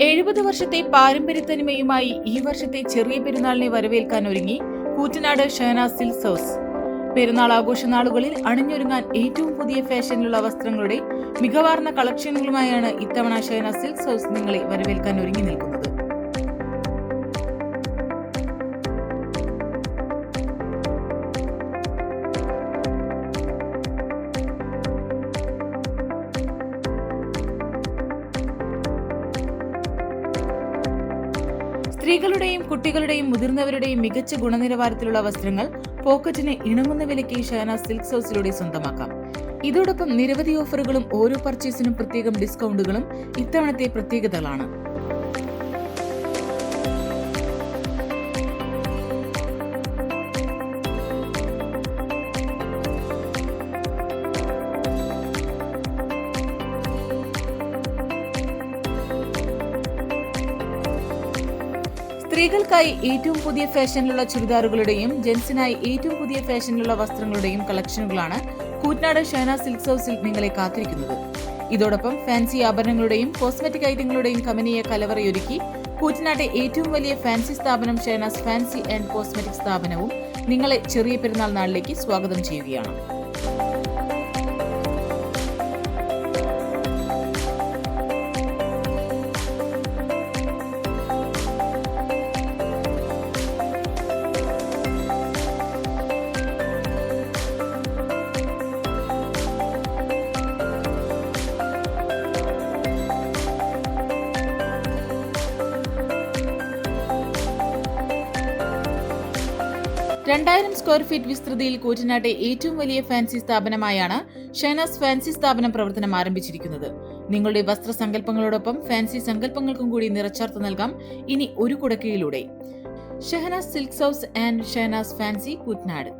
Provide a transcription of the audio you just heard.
70 വർഷത്തെ പാരമ്പര്യത്തനിമയുമായി ഈ വർഷത്തെ ചെറിയ പെരുന്നാളിനെ വരവേൽക്കാൻ ഒരുങ്ങി കൂറ്റനാട് ഷഹനാസ് സിൽക്സ് ഹൗസ്. പെരുന്നാൾ ആഘോഷ നാളുകളിൽ അണിഞ്ഞൊരുങ്ങാൻ ഏറ്റവും പുതിയ ഫാഷനിലുള്ള വസ്ത്രങ്ങളുടെ മികവാർന്ന കളക്ഷനുകളുമായാണ് ഇത്തവണ ഷഹനാസ് സിൽക്സ് ഹൗസ് നിങ്ങളെ വരവേൽക്കാൻ ഒരുങ്ങി നിൽക്കുന്നത്. സ്ത്രീകളുടെയും കുട്ടികളുടെയും മുതിർന്നവരുടെയും മികച്ച ഗുണനിലവാരത്തിലുള്ള വസ്ത്രങ്ങൾ പോക്കറ്റിന് ഇണങ്ങുന്ന വിലയ്ക്ക് ഷഹനാസ് സിൽക്സ് ഹൗസിലൂടെ സ്വന്തമാക്കാം. ഇതോടൊപ്പം നിരവധി ഓഫറുകളും ഓരോ പർച്ചേസിനും പ്രത്യേകം ഡിസ്കൗണ്ടുകളും ഇത്തവണത്തെ പ്രത്യേകതകളാണ്. സ്ത്രീകൾക്കായി ഏറ്റവും പുതിയ ഫാഷനിലുള്ള ചുരിദാറുകളുടെയും ജെൻസിനായി ഏറ്റവും പുതിയ ഫാഷനിലുള്ള വസ്ത്രങ്ങളുടെയും കളക്ഷനുകളാണ് കൂറ്റനാട് ഷഹനാസ് സിൽക്സ് ഹൗസിൽ നിങ്ങളെ കാത്തിരിക്കുന്നത്. ഇതോടൊപ്പം ഫാൻസി ആഭരണങ്ങളുടെയും കോസ്മെറ്റിക് ഐറ്റങ്ങളുടെയും കമനീയ കലവറയൊരുക്കി കൂറ്റനാട്ടെ ഏറ്റവും വലിയ ഫാൻസി സ്ഥാപനം ഷഹനാസ് ഫാൻസി ആൻഡ് കോസ്മെറ്റിക് സ്ഥാപനവും നിങ്ങളെ ചെറിയ പെരുന്നാൾ നാളിലേക്ക് സ്വാഗതം ചെയ്യുകയാണ്. സ്ക്വയർ ഫീറ്റ് വിസ്തൃതിയിൽ കൂറ്റനാട്ടെ ഏറ്റവും വലിയ ഫാൻസി സ്ഥാപനമായാണ് ഷഹനാസ് ഫാൻസി സ്ഥാപനം പ്രവർത്തനം ആരംഭിച്ചിരിക്കുന്നത്. നിങ്ങളുടെ വസ്ത്രസങ്കല്പങ്ങളോടൊപ്പം ഫാൻസി സങ്കല്പങ്ങൾക്കും കൂടി നിറച്ചാർത്ത് നൽകാം ഇനി ഒരു കുടക്കീഴിലൂടെ. Shahnaz silks house and Shahnaz fancy Koottanad.